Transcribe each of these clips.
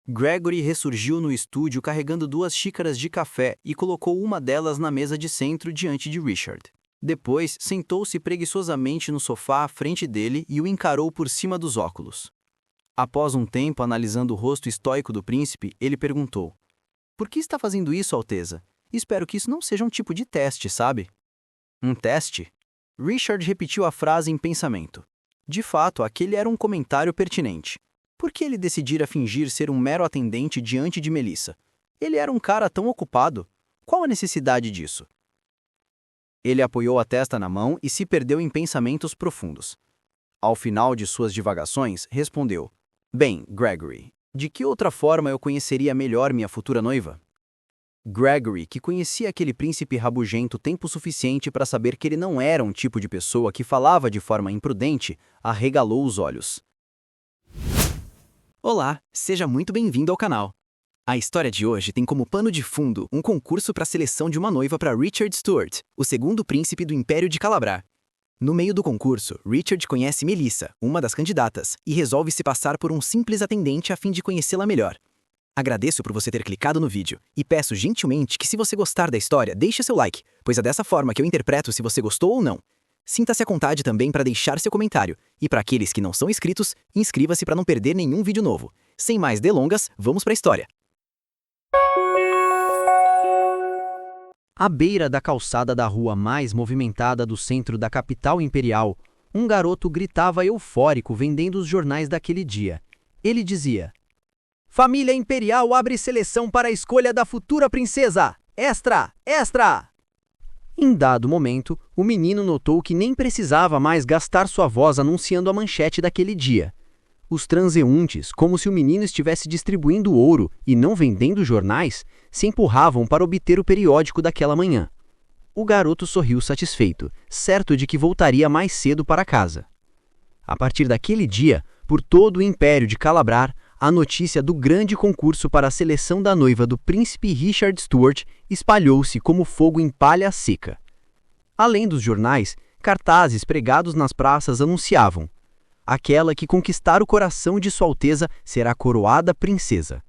Gregory ressurgiu no estúdio carregando 2 xícaras de café e colocou uma delas na mesa de centro diante de Richard. Depois, sentou-se preguiçosamente no sofá à frente dele e o encarou por cima dos óculos. Após um tempo analisando o rosto estoico do príncipe, ele perguntou: "Por que está fazendo isso, Alteza? Espero que isso não seja um tipo de teste, sabe?" "Um teste?" Richard repetiu a frase em pensamento. De fato, aquele era um comentário pertinente. Por que ele decidira fingir ser um mero atendente diante de Melissa? Ele era um cara tão ocupado. Qual a necessidade disso? Ele apoiou a testa na mão e se perdeu em pensamentos profundos. Ao final de suas divagações, respondeu: "Bem, Gregory, de que outra forma eu conheceria melhor minha futura noiva?" Gregory, que conhecia aquele príncipe rabugento tempo suficiente para saber que ele não era um tipo de pessoa que falava de forma imprudente, arregalou os olhos. Olá, seja muito bem-vindo ao canal. A história de hoje tem como pano de fundo um concurso para a seleção de uma noiva para Richard Stuart, o segundo príncipe do Império de Calabar. No meio do concurso, Richard conhece Melissa, uma das candidatas, e resolve se passar por um simples atendente a fim de conhecê-la melhor. Agradeço por você ter clicado no vídeo e peço gentilmente que, se você gostar da história, deixe seu like, pois é dessa forma que eu interpreto se você gostou ou não. Sinta-se à vontade também para deixar seu comentário, e para aqueles que não são inscritos, inscreva-se para não perder nenhum vídeo novo. Sem mais delongas, vamos para a história. À beira da calçada da rua mais movimentada do centro da capital imperial, um garoto gritava eufórico vendendo os jornais daquele dia. Ele dizia: "Família Imperial abre seleção para a escolha da futura princesa! Extra! Extra!" Em dado momento, o menino notou que nem precisava mais gastar sua voz anunciando a manchete daquele dia. Os transeuntes, como se o menino estivesse distribuindo ouro e não vendendo jornais, se empurravam para obter o periódico daquela manhã. O garoto sorriu satisfeito, certo de que voltaria mais cedo para casa. A partir daquele dia, por todo o Império de Calabar, a notícia do grande concurso para a seleção da noiva do príncipe Richard Stuart espalhou-se como fogo em palha seca. Além dos jornais, cartazes pregados nas praças anunciavam: "Aquela que conquistar o coração de Sua Alteza será coroada princesa."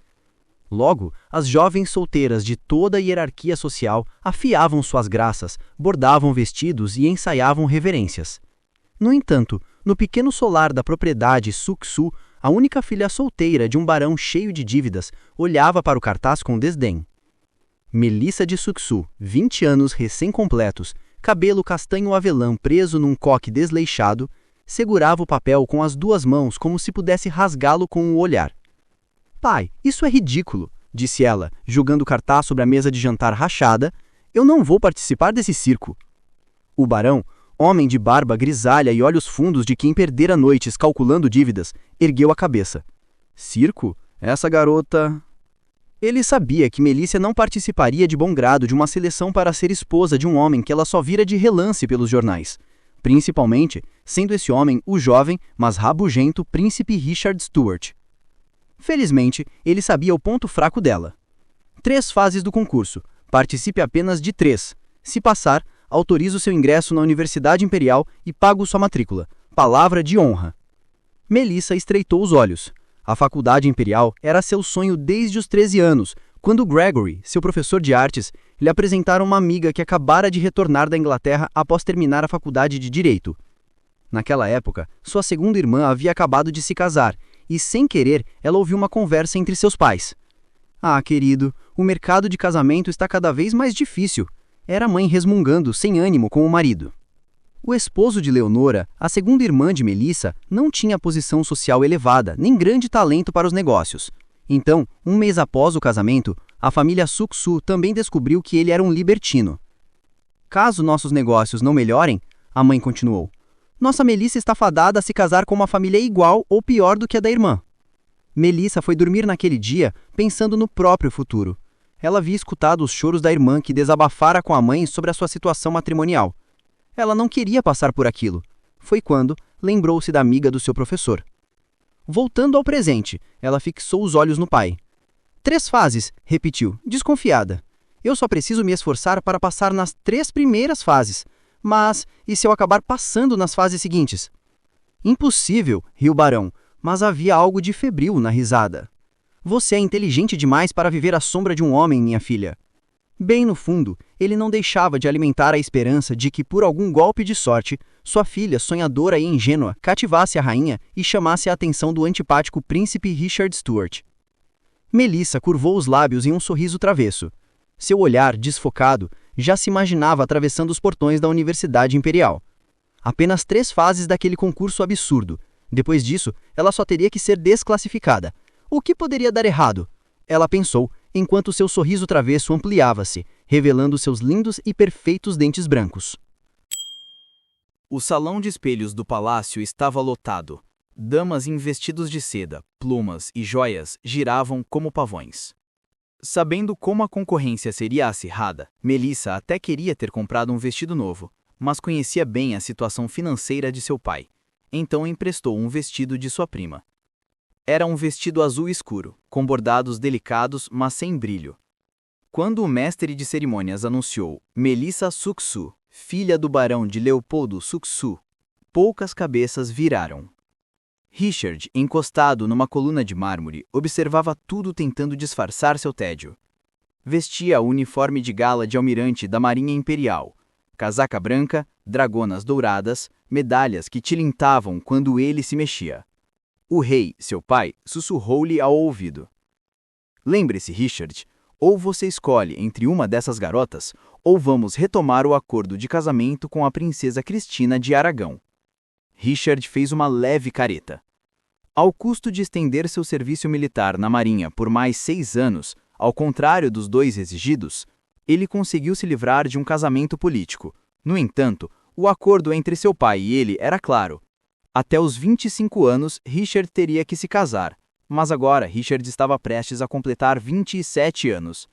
Logo, as jovens solteiras de toda a hierarquia social afiavam suas graças, bordavam vestidos e ensaiavam reverências. No entanto, no pequeno solar da propriedade Suk-Su, a única filha solteira de um barão cheio de dívidas olhava para o cartaz com desdém. Melissa de Suk-Su, 20 anos recém-completos, cabelo castanho avelã preso num coque desleixado, segurava o papel com as 2 mãos como se pudesse rasgá-lo com o olhar. "Pai, isso é ridículo", disse ela, jogando o cartaz sobre a mesa de jantar rachada. "Eu não vou participar desse circo." O barão, homem de barba grisalha e olhos fundos de quem perdera noites calculando dívidas, ergueu a cabeça. "Circo? Essa garota..." Ele sabia que Melissa não participaria de bom grado de uma seleção para ser esposa de um homem que ela só vira de relance pelos jornais, principalmente sendo esse homem o jovem, mas rabugento príncipe Richard Stuart. Felizmente, ele sabia o ponto fraco dela. 3 fases do concurso. Participe apenas de 3. Se passar, autoriza o seu ingresso na Universidade Imperial e paga sua matrícula. Palavra de honra. Melissa estreitou os olhos. A Faculdade Imperial era seu sonho desde os 13 anos, quando Gregory, seu professor de artes, lhe apresentara uma amiga que acabara de retornar da Inglaterra após terminar a faculdade de Direito. Naquela época, sua segunda irmã havia acabado de se casar, e sem querer ela ouviu uma conversa entre seus pais. "Ah, querido, o mercado de casamento está cada vez mais difícil", era a mãe resmungando, sem ânimo, com o marido. O esposo de Leonora, a segunda irmã de Melissa, não tinha posição social elevada, nem grande talento para os negócios. Então, um mês após o casamento, a família Suk-Su também descobriu que ele era um libertino. "Caso nossos negócios não melhorem", a mãe continuou, "nossa Melissa está fadada a se casar com uma família igual ou pior do que a da irmã." Melissa foi dormir naquele dia pensando no próprio futuro. Ela havia escutado os choros da irmã que desabafara com a mãe sobre a sua situação matrimonial. Ela não queria passar por aquilo. Foi quando lembrou-se da amiga do seu professor. Voltando ao presente, ela fixou os olhos no pai. 3 fases, repetiu, desconfiada. "Eu só preciso me esforçar para passar nas 3 primeiras fases. Mas, e se eu acabar passando nas fases seguintes?" "Impossível", riu o barão, mas havia algo de febril na risada. Você é inteligente demais para viver à sombra de um homem, minha filha. Bem no fundo, ele não deixava de alimentar a esperança de que, por algum golpe de sorte, sua filha, sonhadora e ingênua, cativasse a rainha e chamasse a atenção do antipático príncipe Richard Stuart. Melissa curvou os lábios em um sorriso travesso. Seu olhar, desfocado, já se imaginava atravessando os portões da Universidade Imperial. Apenas 3 fases daquele concurso absurdo. Depois disso, ela só teria que ser desclassificada. O que poderia dar errado? Ela pensou, enquanto seu sorriso travesso ampliava-se, revelando seus lindos e perfeitos dentes brancos. O salão de espelhos do palácio estava lotado. Damas em vestidos de seda, plumas e joias giravam como pavões. Sabendo como a concorrência seria acirrada, Melissa até queria ter comprado um vestido novo, mas conhecia bem a situação financeira de seu pai. Então emprestou um vestido de sua prima. Era um vestido azul escuro, com bordados delicados, mas sem brilho. Quando o mestre de cerimônias anunciou Melissa Suksu, filha do barão de Leopoldo Suksu, poucas cabeças viraram. Richard, encostado numa coluna de mármore, observava tudo tentando disfarçar seu tédio. Vestia o uniforme de gala de almirante da Marinha Imperial, casaca branca, dragonas douradas, medalhas que tilintavam quando ele se mexia. O rei, seu pai, sussurrou-lhe ao ouvido. Lembre-se, Richard, ou você escolhe entre uma dessas garotas, ou vamos retomar o acordo de casamento com a princesa Cristina de Aragão. Richard fez uma leve careta. Ao custo de estender seu serviço militar na Marinha por mais 6 anos, ao contrário dos 2 exigidos, ele conseguiu se livrar de um casamento político. No entanto, o acordo entre seu pai e ele era claro. Até os 25 anos, Richard teria que se casar, mas agora Richard estava prestes a completar 27 anos,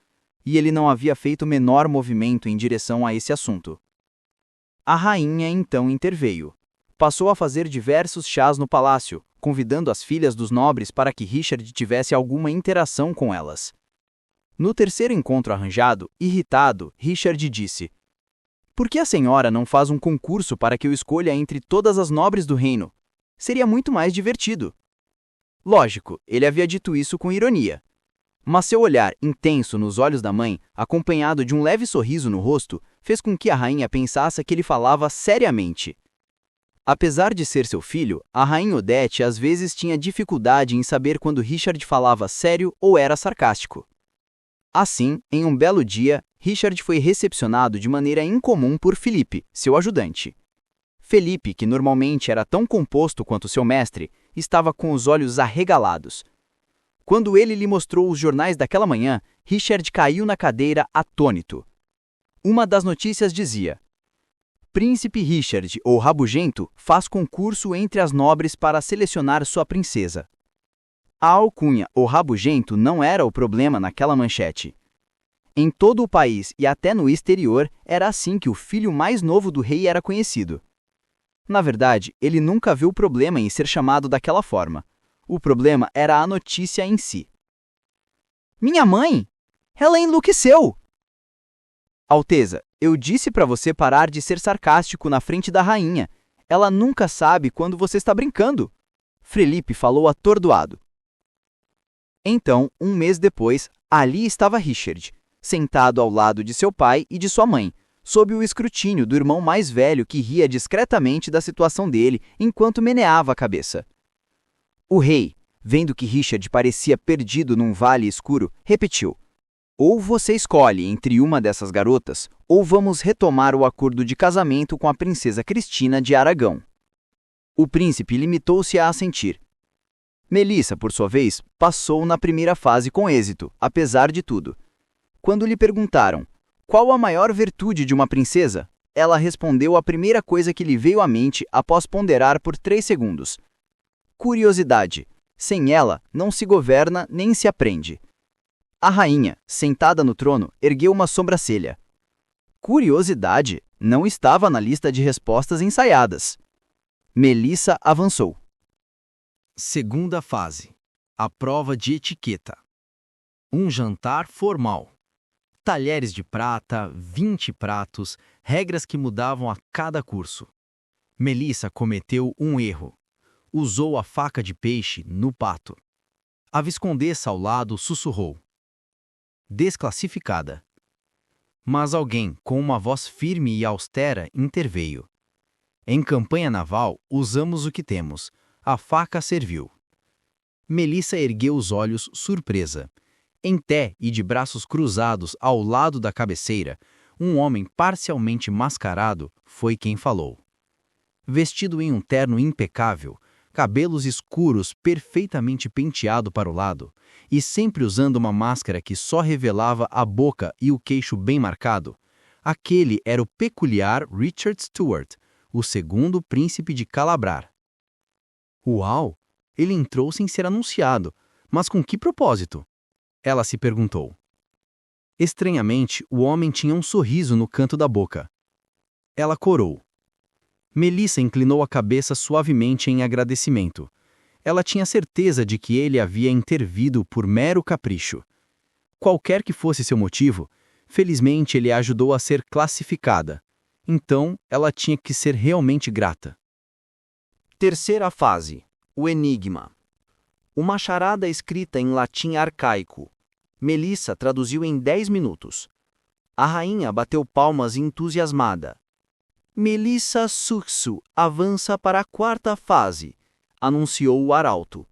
e ele não havia feito o menor movimento em direção a esse assunto. A rainha então interveio. Passou a fazer diversos chás no palácio, convidando as filhas dos nobres para que Richard tivesse alguma interação com elas. No terceiro encontro arranjado, irritado, Richard disse: "Por que a senhora não faz um concurso para que eu escolha entre todas as nobres do reino? Seria muito mais divertido." Lógico, ele havia dito isso com ironia. Mas seu olhar intenso nos olhos da mãe, acompanhado de um leve sorriso no rosto, fez com que a rainha pensasse que ele falava seriamente. Apesar de ser seu filho, a rainha Odete às vezes tinha dificuldade em saber quando Richard falava sério ou era sarcástico. Assim, em um belo dia, Richard foi recepcionado de maneira incomum por Felipe, seu ajudante. Felipe, que normalmente era tão composto quanto seu mestre, estava com os olhos arregalados. Quando ele lhe mostrou os jornais daquela manhã, Richard caiu na cadeira atônito. Uma das notícias dizia: Príncipe Richard, ou Rabugento, faz concurso entre as nobres para selecionar sua princesa. A alcunha, ou Rabugento, não era o problema naquela manchete. Em todo o país e até no exterior, era assim que o filho mais novo do rei era conhecido. Na verdade, ele nunca viu problema em ser chamado daquela forma. O problema era a notícia em si. Minha mãe! Ela enlouqueceu! Alteza, eu disse para você parar de ser sarcástico na frente da rainha. Ela nunca sabe quando você está brincando. Felipe falou atordoado. Então, um mês depois, ali estava Richard, sentado ao lado de seu pai e de sua mãe, sob o escrutínio do irmão mais velho que ria discretamente da situação dele enquanto meneava a cabeça. O rei, vendo que Richard parecia perdido num vale escuro, repetiu: ou você escolhe entre uma dessas garotas, ou vamos retomar o acordo de casamento com a princesa Cristina de Aragão. O príncipe limitou-se a assentir. Melissa, por sua vez, passou na primeira fase com êxito, apesar de tudo. Quando lhe perguntaram qual a maior virtude de uma princesa, ela respondeu a primeira coisa que lhe veio à mente após ponderar por 3 segundos. Curiosidade. Sem ela, não se governa nem se aprende. A rainha, sentada no trono, ergueu uma sobrancelha. Curiosidade não estava na lista de respostas ensaiadas. Melissa avançou. Segunda fase. A prova de etiqueta. Um jantar formal. Talheres de prata, 20 pratos, regras que mudavam a cada curso. Melissa cometeu um erro. Usou a faca de peixe no pato. A viscondessa ao lado sussurrou. Desclassificada. Mas alguém, com uma voz firme e austera, interveio. Em campanha naval, usamos o que temos. A faca serviu. Melissa ergueu os olhos, surpresa. Em pé e de braços cruzados ao lado da cabeceira, um homem parcialmente mascarado foi quem falou. Vestido em um terno impecável, cabelos escuros perfeitamente penteado para o lado, e sempre usando uma máscara que só revelava a boca e o queixo bem marcado, aquele era o peculiar Richard Stuart, o segundo príncipe de Calabrar. Uau! Ele entrou sem ser anunciado, mas com que propósito? Ela se perguntou. Estranhamente, o homem tinha um sorriso no canto da boca. Ela corou. Melissa inclinou a cabeça suavemente em agradecimento. Ela tinha certeza de que ele havia intervido por mero capricho. Qualquer que fosse seu motivo, felizmente ele a ajudou a ser classificada. Então, ela tinha que ser realmente grata. Terceira fase. O enigma. Uma charada escrita em latim arcaico. Melissa traduziu em 10 minutos. A rainha bateu palmas entusiasmada. Melissa Suxu avança para a quarta fase, anunciou o arauto.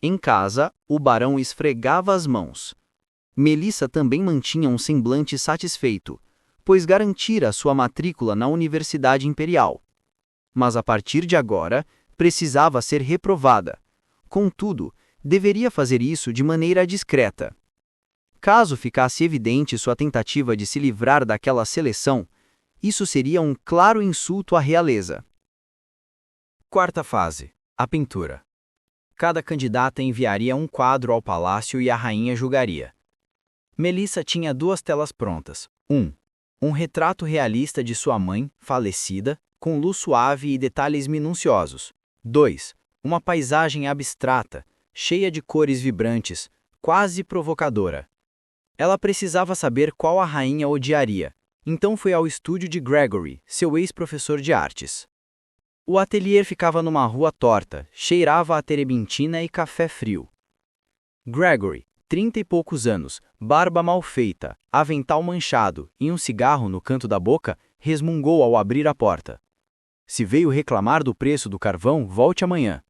Em casa, o barão esfregava as mãos. Melissa também mantinha um semblante satisfeito, pois garantira sua matrícula na Universidade Imperial. Mas a partir de agora, precisava ser reprovada. Contudo, deveria fazer isso de maneira discreta. Caso ficasse evidente sua tentativa de se livrar daquela seleção, isso seria um claro insulto à realeza. Quarta fase. A pintura. Cada candidata enviaria um quadro ao palácio e a rainha julgaria. Melissa tinha 2 telas prontas. Um retrato realista de sua mãe, falecida, com luz suave e detalhes minuciosos. 2. Uma paisagem abstrata, cheia de cores vibrantes, quase provocadora. Ela precisava saber qual a rainha odiaria, então foi ao estúdio de Gregory, seu ex-professor de artes. O ateliê ficava numa rua torta, cheirava a terebintina e café frio. Gregory, 30 e poucos anos, barba mal feita, avental manchado e um cigarro no canto da boca, resmungou ao abrir a porta. Se veio reclamar do preço do carvão, volte amanhã.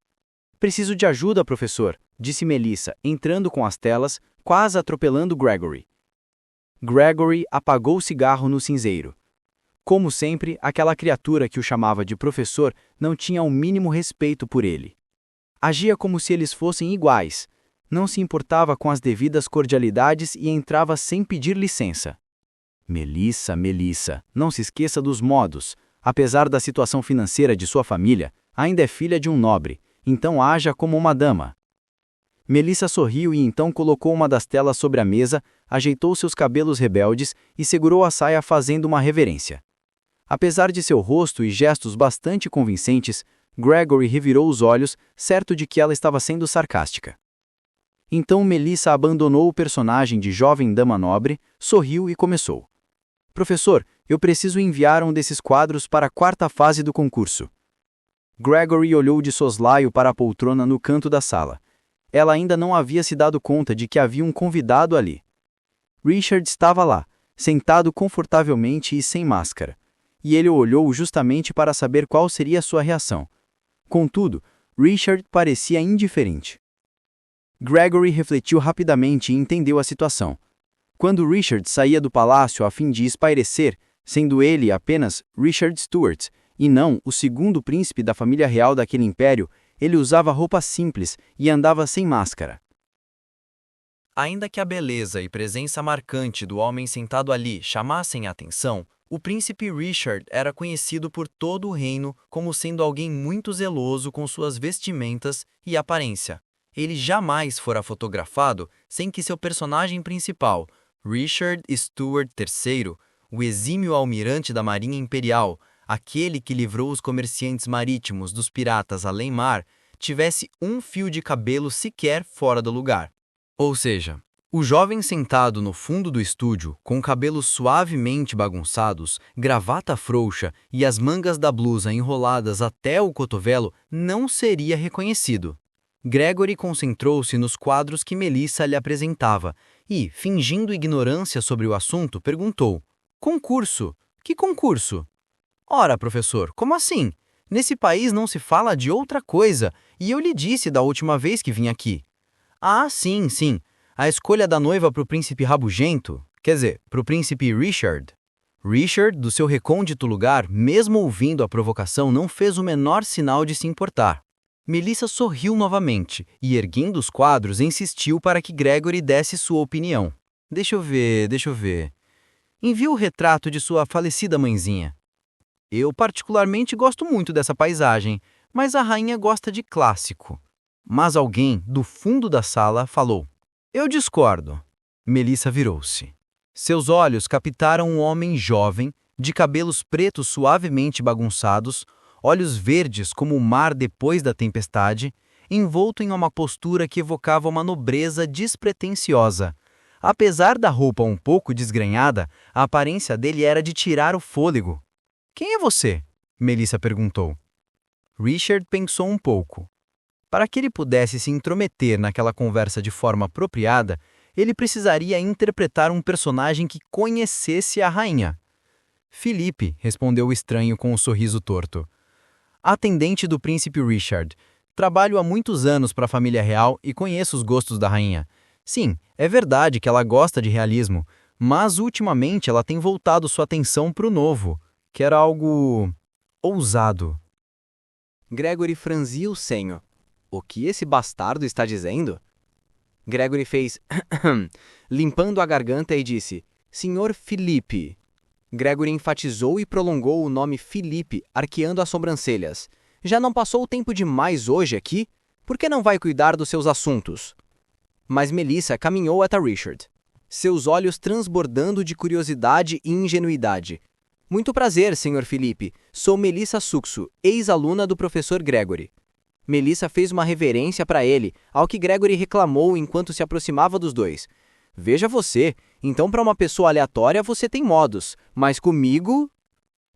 Preciso de ajuda, professor, disse Melissa, entrando com as telas, quase atropelando Gregory. Gregory apagou o cigarro no cinzeiro. Como sempre, aquela criatura que o chamava de professor não tinha o mínimo respeito por ele. Agia como se eles fossem iguais, não se importava com as devidas cordialidades e entrava sem pedir licença. Melissa, não se esqueça dos modos. Apesar da situação financeira de sua família, ainda é filha de um nobre, então haja como uma dama. Melissa sorriu e então colocou uma das telas sobre a mesa, ajeitou seus cabelos rebeldes e segurou a saia fazendo uma reverência. Apesar de seu rosto e gestos bastante convincentes, Gregory revirou os olhos, certo de que ela estava sendo sarcástica. Então Melissa abandonou o personagem de jovem dama nobre, sorriu e começou. Professor, eu preciso enviar um desses quadros para a quarta fase do concurso. Gregory olhou de soslaio para a poltrona no canto da sala. Ela ainda não havia se dado conta de que havia um convidado ali. Richard estava lá, sentado confortavelmente e sem máscara, e ele o olhou justamente para saber qual seria a sua reação. Contudo, Richard parecia indiferente. Gregory refletiu rapidamente e entendeu a situação. Quando Richard saía do palácio a fim de espairecer, sendo ele apenas Richard Stuart, e não o segundo príncipe da família real daquele império, ele usava roupa simples e andava sem máscara. Ainda que a beleza e presença marcante do homem sentado ali chamassem a atenção, o príncipe Richard era conhecido por todo o reino como sendo alguém muito zeloso com suas vestimentas e aparência. Ele jamais fora fotografado sem que seu personagem principal, Richard Stuart III, o exímio almirante da Marinha Imperial, aquele que livrou os comerciantes marítimos dos piratas além-mar, tivesse um fio de cabelo sequer fora do lugar. Ou seja, o jovem sentado no fundo do estúdio, com cabelos suavemente bagunçados, gravata frouxa e as mangas da blusa enroladas até o cotovelo, não seria reconhecido. Gregory concentrou-se nos quadros que Melissa lhe apresentava e, fingindo ignorância sobre o assunto, perguntou: Concurso? Que concurso? Ora, professor, como assim? Nesse país não se fala de outra coisa, e eu lhe disse da última vez que vim aqui. Ah, sim, sim. A escolha da noiva para o príncipe rabugento, quer dizer, para o príncipe Richard. Richard, do seu recôndito lugar, mesmo ouvindo a provocação, não fez o menor sinal de se importar. Melissa sorriu novamente e, erguendo os quadros, insistiu para que Gregory desse sua opinião. Deixa eu ver. Envie o retrato de sua falecida mãezinha. Eu particularmente gosto muito dessa paisagem, mas a rainha gosta de clássico. Mas alguém, do fundo da sala, falou: Eu discordo. Melissa virou-se. Seus olhos captaram um homem jovem, de cabelos pretos suavemente bagunçados, olhos verdes como o mar depois da tempestade, envolto em uma postura que evocava uma nobreza despretensiosa. Apesar da roupa um pouco desgrenhada, a aparência dele era de tirar o fôlego. Quem é você? Melissa perguntou. Richard pensou um pouco. Para que ele pudesse se intrometer naquela conversa de forma apropriada, ele precisaria interpretar um personagem que conhecesse a rainha. Felipe, respondeu o estranho com um sorriso torto. Atendente do príncipe Richard. Trabalho há muitos anos para a família real e conheço os gostos da rainha. Sim, é verdade que ela gosta de realismo, mas ultimamente ela tem voltado sua atenção para o novo, que era algo ousado. Gregory franziu o senho. O que esse bastardo está dizendo? Gregory fez limpando a garganta e disse: Senhor Felipe. Gregory enfatizou e prolongou o nome Felipe, arqueando as sobrancelhas. Já não passou o tempo demais hoje aqui? Por que não vai cuidar dos seus assuntos? Mas Melissa caminhou até Richard, seus olhos transbordando de curiosidade e ingenuidade. Muito prazer, Sr. Felipe. Sou Melissa Suxo, ex-aluna do professor Gregory. Melissa fez uma reverência para ele, ao que Gregory reclamou enquanto se aproximava dos dois. Veja você, então para uma pessoa aleatória você tem modos, mas comigo...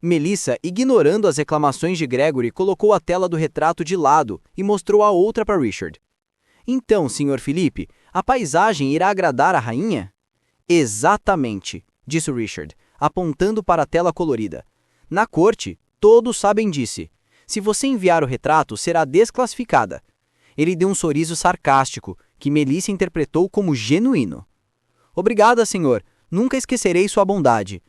Melissa, ignorando as reclamações de Gregory, colocou a tela do retrato de lado e mostrou a outra para Richard. Então, Sr. Felipe, a paisagem irá agradar a rainha? Exatamente, disse Richard, apontando para a tela colorida. Na corte, todos sabem disso. Se você enviar o retrato, será desclassificada. Ele deu um sorriso sarcástico, que Melissa interpretou como genuíno. Obrigada, senhor. Nunca esquecerei sua bondade.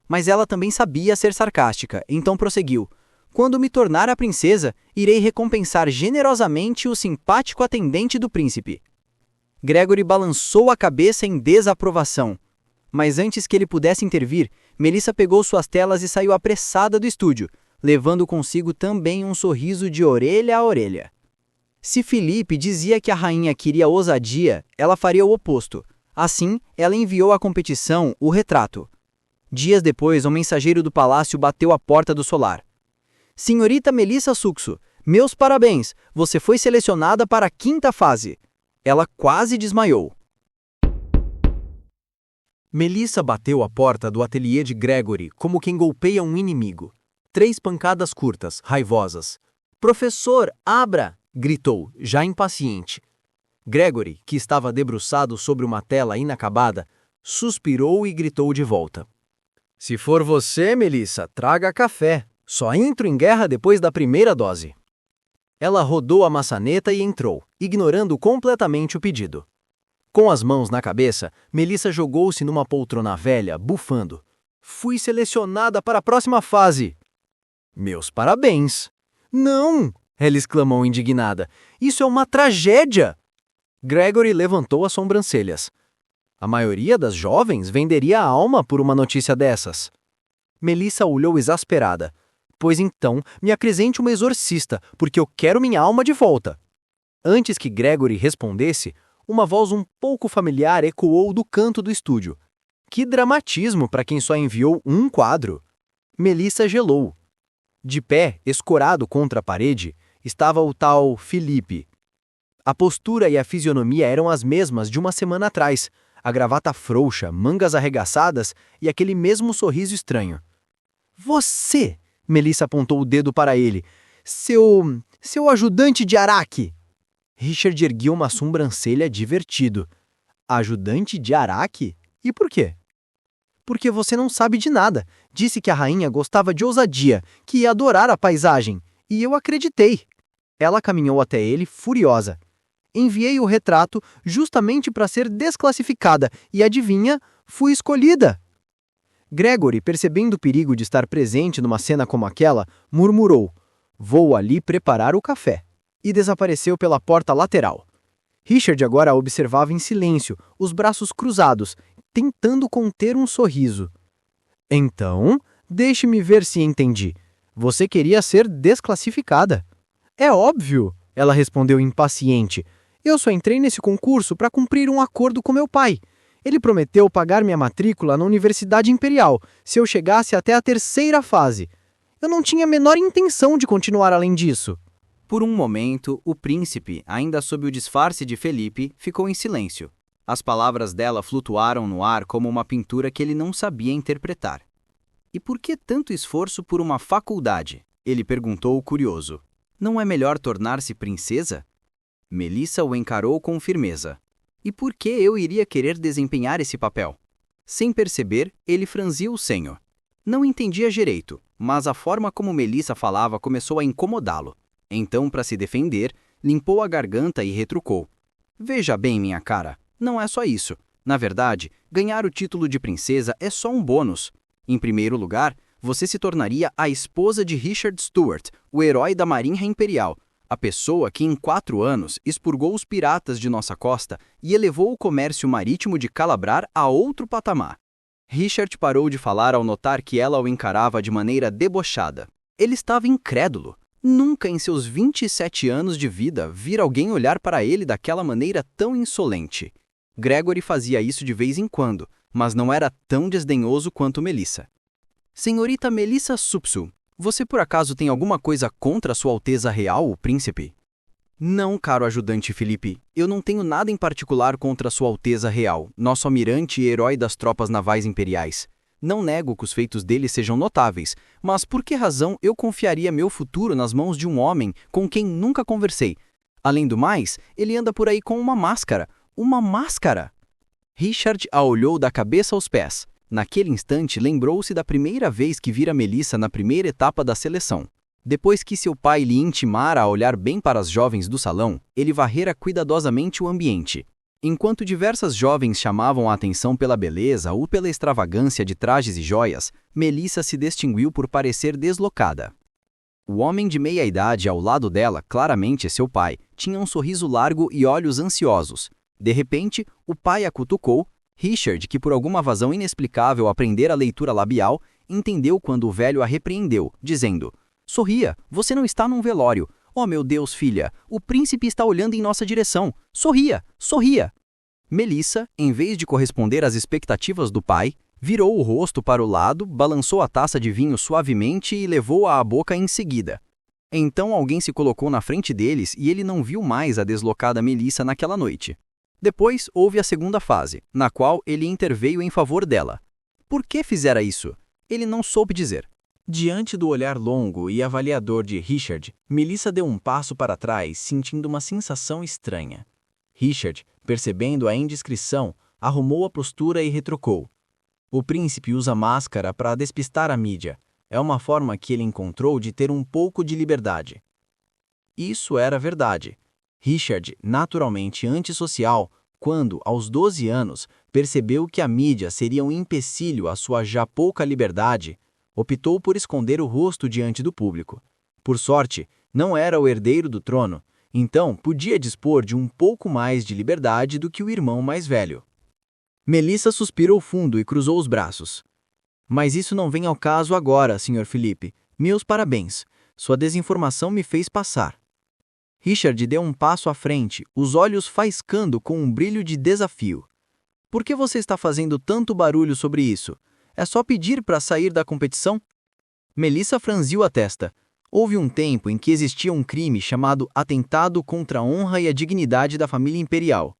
Mas ela também sabia ser sarcástica, então prosseguiu. Quando me tornar a princesa, irei recompensar generosamente o simpático atendente do príncipe. Gregory balançou a cabeça em desaprovação. Mas antes que ele pudesse intervir, Melissa pegou suas telas e saiu apressada do estúdio, levando consigo também um sorriso de orelha a orelha. Se Felipe dizia que a rainha queria ousadia, ela faria o oposto. Assim, ela enviou à competição o retrato. Dias depois, um mensageiro do palácio bateu à porta do solar. Senhorita Melissa Suxo, meus parabéns! Você foi selecionada para a 5ª fase. Ela quase desmaiou. Melissa bateu à porta do ateliê de Gregory como quem golpeia um inimigo. 3 pancadas curtas, raivosas. Professor, abra! Gritou, já impaciente. Gregory, que estava debruçado sobre uma tela inacabada, suspirou e gritou de volta. Se for você, Melissa, traga café. Só entro em guerra depois da primeira dose. Ela rodou a maçaneta e entrou, ignorando completamente o pedido. Com as mãos na cabeça, Melissa jogou-se numa poltrona velha, bufando. Fui selecionada para a próxima fase. Meus parabéns. Não! Ela exclamou indignada. Isso é uma tragédia! Gregory levantou as sobrancelhas. A maioria das jovens venderia a alma por uma notícia dessas. Melissa olhou exasperada. Pois então, me acrescente uma exorcista, porque eu quero minha alma de volta. Antes que Gregory respondesse, uma voz um pouco familiar ecoou do canto do estúdio. Que dramatismo para quem só enviou um quadro! Melissa gelou. De pé, escorado contra a parede, estava o tal Felipe. A postura e a fisionomia eram as mesmas de uma semana atrás, a gravata frouxa, mangas arregaçadas e aquele mesmo sorriso estranho. Você! Melissa apontou o dedo para ele. Seu ajudante de Araque! Richard ergueu uma sobrancelha divertido. Ajudante de Araque? E por quê? Porque você não sabe de nada. Disse que a rainha gostava de ousadia, que ia adorar a paisagem. E eu acreditei. Ela caminhou até ele, furiosa. Enviei o retrato justamente para ser desclassificada e, adivinha, fui escolhida. Gregory, percebendo o perigo de estar presente numa cena como aquela, murmurou: "Vou ali preparar o café", e desapareceu pela porta lateral. Richard agora a observava em silêncio, os braços cruzados, tentando conter um sorriso. "Então, deixe-me ver se entendi. Você queria ser desclassificada." "É óbvio", ela respondeu impaciente. "Eu só entrei nesse concurso para cumprir um acordo com meu pai. Ele prometeu pagar minha matrícula na Universidade Imperial, se eu chegasse até a terceira fase. Eu não tinha a menor intenção de continuar além disso." Por um momento, o príncipe, ainda sob o disfarce de Felipe, ficou em silêncio. As palavras dela flutuaram no ar como uma pintura que ele não sabia interpretar. "E por que tanto esforço por uma faculdade?" ele perguntou curioso. "Não é melhor tornar-se princesa?" Melissa o encarou com firmeza. "E por que eu iria querer desempenhar esse papel?" Sem perceber, ele franziu o senho. Não entendia direito, mas a forma como Melissa falava começou a incomodá-lo. Então, para se defender, limpou a garganta e retrucou: "Veja bem, minha cara, não é só isso. Na verdade, ganhar o título de princesa é só um bônus. Em primeiro lugar, você se tornaria a esposa de Richard Stuart, o herói da Marinha Imperial, a pessoa que em 4 anos expurgou os piratas de nossa costa e elevou o comércio marítimo de Calabrar a outro patamar." Richard parou de falar ao notar que ela o encarava de maneira debochada. Ele estava incrédulo. Nunca em seus 27 anos de vida vira alguém olhar para ele daquela maneira tão insolente. Gregory fazia isso de vez em quando, mas não era tão desdenhoso quanto Melissa. "Senhorita Melissa Supsu, você por acaso tem alguma coisa contra Sua Alteza Real, o Príncipe?" "Não, caro ajudante Felipe, eu não tenho nada em particular contra Sua Alteza Real, nosso almirante e herói das tropas navais imperiais. Não nego que os feitos dele sejam notáveis, mas por que razão eu confiaria meu futuro nas mãos de um homem com quem nunca conversei? Além do mais, ele anda por aí com uma máscara. Uma máscara!" Richard a olhou da cabeça aos pés. Naquele instante, lembrou-se da primeira vez que vira Melissa na primeira etapa da seleção. Depois que seu pai lhe intimara a olhar bem para as jovens do salão, ele varrera cuidadosamente o ambiente. Enquanto diversas jovens chamavam a atenção pela beleza ou pela extravagância de trajes e joias, Melissa se distinguiu por parecer deslocada. O homem de meia-idade ao lado dela, claramente seu pai, tinha um sorriso largo e olhos ansiosos. De repente, o pai a cutucou. Richard, que por alguma razão inexplicável aprendera a leitura labial, entendeu quando o velho a repreendeu, dizendo: "Sorria, você não está num velório. Oh, meu Deus, filha, o príncipe está olhando em nossa direção. Sorria, sorria." Melissa, em vez de corresponder às expectativas do pai, virou o rosto para o lado, balançou a taça de vinho suavemente e levou-a à boca em seguida. Então alguém se colocou na frente deles e ele não viu mais a deslocada Melissa naquela noite. Depois houve a segunda fase, na qual ele interveio em favor dela. Por que fizera isso? Ele não soube dizer. Diante do olhar longo e avaliador de Richard, Melissa deu um passo para trás, sentindo uma sensação estranha. Richard, percebendo a indiscrição, arrumou a postura e retrucou: "O príncipe usa máscara para despistar a mídia. É uma forma que ele encontrou de ter um pouco de liberdade." Isso era verdade. Richard, naturalmente antissocial, quando, aos 12 anos, percebeu que a mídia seria um empecilho à sua já pouca liberdade, optou por esconder o rosto diante do público. Por sorte, não era o herdeiro do trono, então podia dispor de um pouco mais de liberdade do que o irmão mais velho. Melissa suspirou fundo e cruzou os braços. "Mas isso não vem ao caso agora, Sr. Felipe. Meus parabéns. Sua desinformação me fez passar." Richard deu um passo à frente, os olhos faiscando com um brilho de desafio. "Por que você está fazendo tanto barulho sobre isso? É só pedir para sair da competição?" Melissa franziu a testa. Houve um tempo em que existia um crime chamado atentado contra a honra e a dignidade da família imperial.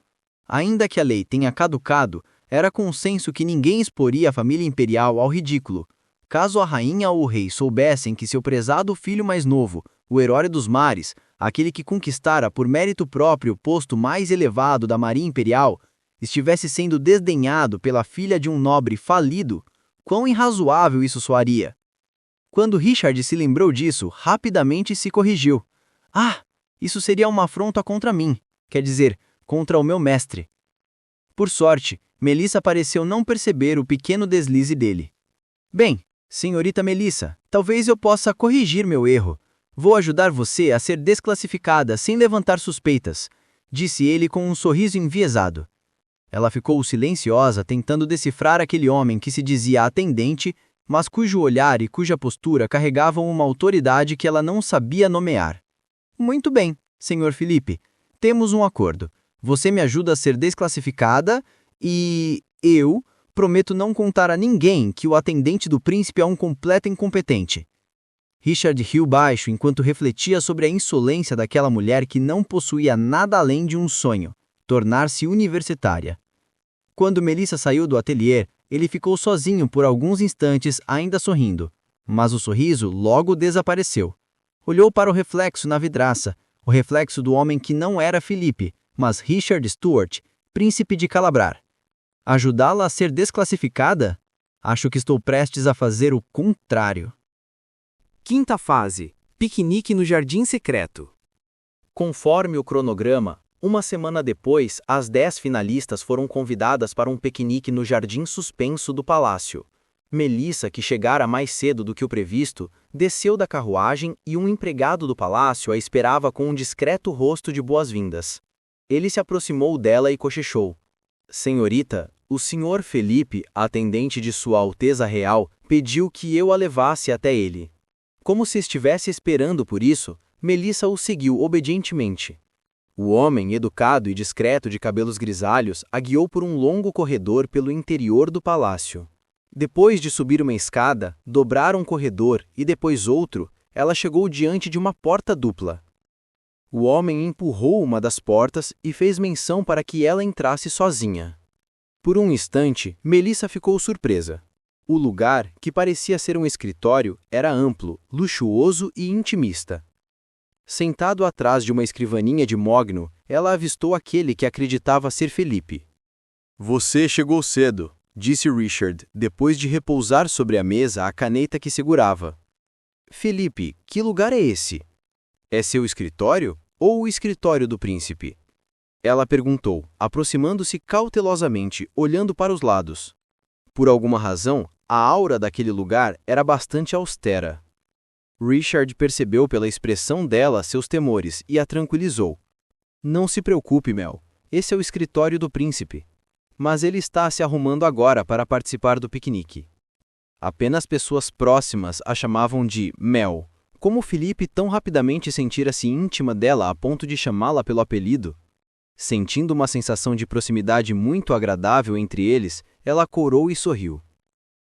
Ainda que a lei tenha caducado, era consenso que ninguém exporia a família imperial ao ridículo. Caso a rainha ou o rei soubessem que seu prezado filho mais novo, o herói dos mares, aquele que conquistara por mérito próprio o posto mais elevado da Marinha Imperial, estivesse sendo desdenhado pela filha de um nobre falido, quão irrazoável isso soaria. Quando Richard se lembrou disso, rapidamente se corrigiu. Ah, isso seria uma afronta contra mim, quer dizer, contra o meu mestre. Por sorte, Melissa pareceu não perceber o pequeno deslize dele. Bem, senhorita Melissa, talvez eu possa corrigir meu erro. Vou ajudar você a ser desclassificada sem levantar suspeitas, disse ele com um sorriso enviesado. Ela ficou silenciosa, tentando decifrar aquele homem que se dizia atendente, mas cujo olhar e cuja postura carregavam uma autoridade que ela não sabia nomear. Muito bem, senhor Felipe. Temos um acordo. Você me ajuda a ser desclassificada e eu prometo não contar a ninguém que o atendente do príncipe é um completo incompetente. Richard riu baixo enquanto refletia sobre a insolência daquela mulher que não possuía nada além de um sonho, tornar-se universitária. Quando Melissa saiu do ateliê, ele ficou sozinho por alguns instantes, ainda sorrindo, mas o sorriso logo desapareceu. Olhou para o reflexo na vidraça, o reflexo do homem que não era Felipe, mas Richard Stuart, príncipe de Calabrar. Ajudá-la a ser desclassificada? Acho que estou prestes a fazer o contrário. Quinta fase: piquenique no Jardim Secreto. Conforme o cronograma, uma semana depois, as 10 finalistas foram convidadas para um piquenique no jardim suspenso do palácio. Melissa, que chegara mais cedo do que o previsto, desceu da carruagem e um empregado do palácio a esperava com um discreto rosto de boas-vindas. Ele se aproximou dela e cochichou. Senhorita, o senhor Felipe, atendente de Sua Alteza Real, pediu que eu a levasse até ele. Como se estivesse esperando por isso, Melissa o seguiu obedientemente. O homem, educado e discreto de cabelos grisalhos, a guiou por um longo corredor pelo interior do palácio. Depois de subir uma escada, dobrar um corredor e depois outro, ela chegou diante de uma porta dupla. O homem empurrou uma das portas e fez menção para que ela entrasse sozinha. Por um instante, Melissa ficou surpresa. O lugar, que parecia ser um escritório, era amplo, luxuoso e intimista. Sentado atrás de uma escrivaninha de mogno, ela avistou aquele que acreditava ser Felipe. Você chegou cedo, disse Richard, depois de repousar sobre a mesa a caneta que segurava. Felipe, que lugar é esse? É seu escritório ou o escritório do príncipe? Ela perguntou, aproximando-se cautelosamente, olhando para os lados. Por alguma razão, a aura daquele lugar era bastante austera. Richard percebeu pela expressão dela seus temores e a tranquilizou. Não se preocupe, Mel. Esse é o escritório do príncipe. Mas ele está se arrumando agora para participar do piquenique. Apenas pessoas próximas a chamavam de Mel. Como Felipe tão rapidamente sentira-se íntima dela a ponto de chamá-la pelo apelido? Sentindo uma sensação de proximidade muito agradável entre eles, ela corou e sorriu.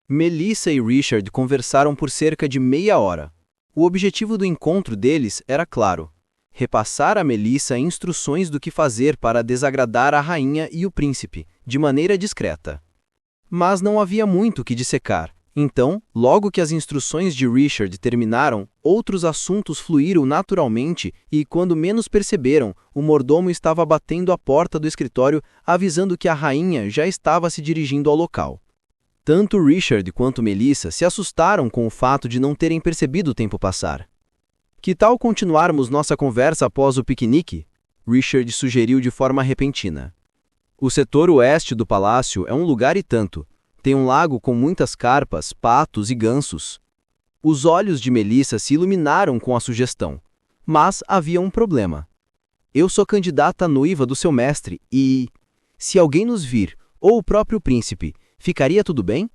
Melissa e Richard conversaram por cerca de meia hora. O objetivo do encontro deles era claro: repassar a Melissa instruções do que fazer para desagradar a rainha e o príncipe, de maneira discreta. Mas não havia muito que dissecar. Então, logo que as instruções de Richard terminaram, outros assuntos fluíram naturalmente e, quando menos perceberam, o mordomo estava batendo à porta do escritório, avisando que a rainha já estava se dirigindo ao local. Tanto Richard quanto Melissa se assustaram com o fato de não terem percebido o tempo passar. Que tal continuarmos nossa conversa após o piquenique? Richard sugeriu de forma repentina. O setor oeste do palácio é um lugar e tanto. Tem um lago com muitas carpas, patos e gansos. Os olhos de Melissa se iluminaram com a sugestão. Mas havia um problema. Eu sou candidata à noiva do seu mestre e... se alguém nos vir, ou o próprio príncipe, ficaria tudo bem?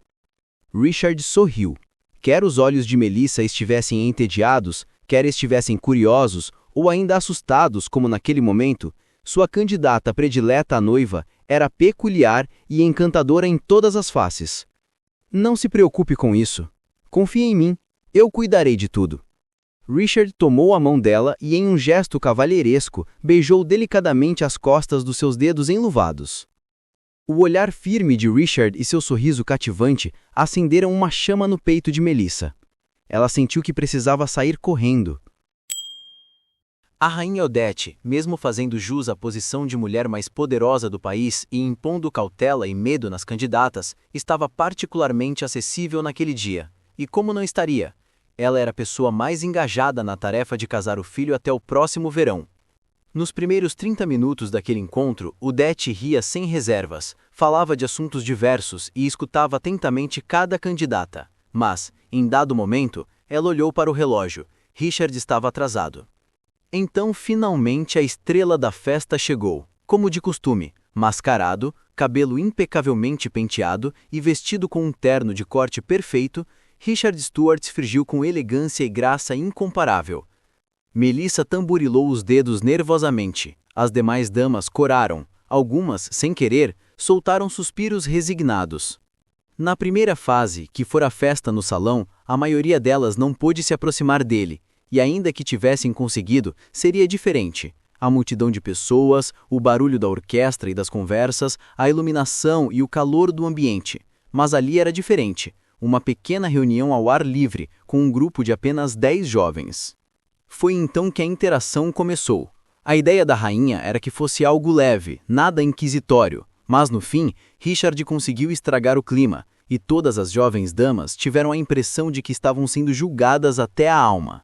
Richard sorriu. Quer os olhos de Melissa estivessem entediados, quer estivessem curiosos ou ainda assustados como naquele momento, sua candidata predileta à noiva era peculiar e encantadora em todas as faces. Não se preocupe com isso. Confie em mim. Eu cuidarei de tudo. Richard tomou a mão dela e, em um gesto cavalheiresco, beijou delicadamente as costas dos seus dedos enluvados. O olhar firme de Richard e seu sorriso cativante acenderam uma chama no peito de Melissa. Ela sentiu que precisava sair correndo. A rainha Odete, mesmo fazendo jus à posição de mulher mais poderosa do país e impondo cautela e medo nas candidatas, estava particularmente acessível naquele dia. E como não estaria? Ela era a pessoa mais engajada na tarefa de casar o filho até o próximo verão. Nos primeiros 30 minutos daquele encontro, Odete ria sem reservas, falava de assuntos diversos e escutava atentamente cada candidata. Mas, em dado momento, ela olhou para o relógio. Richard estava atrasado. Então, finalmente, a estrela da festa chegou, como de costume, mascarado, cabelo impecavelmente penteado e vestido com um terno de corte perfeito. Richard Stuart surgiu com elegância e graça incomparável. Melissa tamborilou os dedos nervosamente. As demais damas coraram. Algumas, sem querer, soltaram suspiros resignados. Na primeira fase, que fora a festa no salão, a maioria delas não pôde se aproximar dele, e ainda que tivessem conseguido, seria diferente. A multidão de pessoas, o barulho da orquestra e das conversas, a iluminação e o calor do ambiente. Mas ali era diferente. Uma pequena reunião ao ar livre, com um grupo de apenas 10 jovens. Foi então que a interação começou. A ideia da rainha era que fosse algo leve, nada inquisitório, mas no fim, Richard conseguiu estragar o clima, e todas as jovens damas tiveram a impressão de que estavam sendo julgadas até a alma.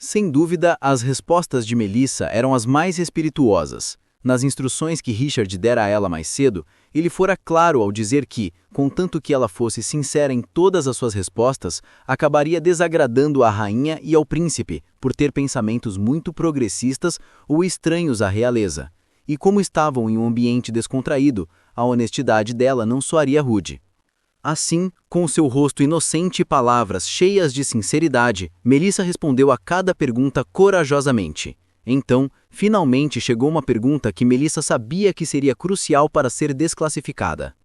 Sem dúvida, as respostas de Melissa eram as mais espirituosas. Nas instruções que Richard dera a ela mais cedo, ele fora claro ao dizer que, contanto que ela fosse sincera em todas as suas respostas, acabaria desagradando à rainha e ao príncipe por ter pensamentos muito progressistas ou estranhos à realeza. E como estavam em um ambiente descontraído, a honestidade dela não soaria rude. Assim, com seu rosto inocente e palavras cheias de sinceridade, Melissa respondeu a cada pergunta corajosamente. Então, finalmente chegou uma pergunta que Melissa sabia que seria crucial para ser desclassificada.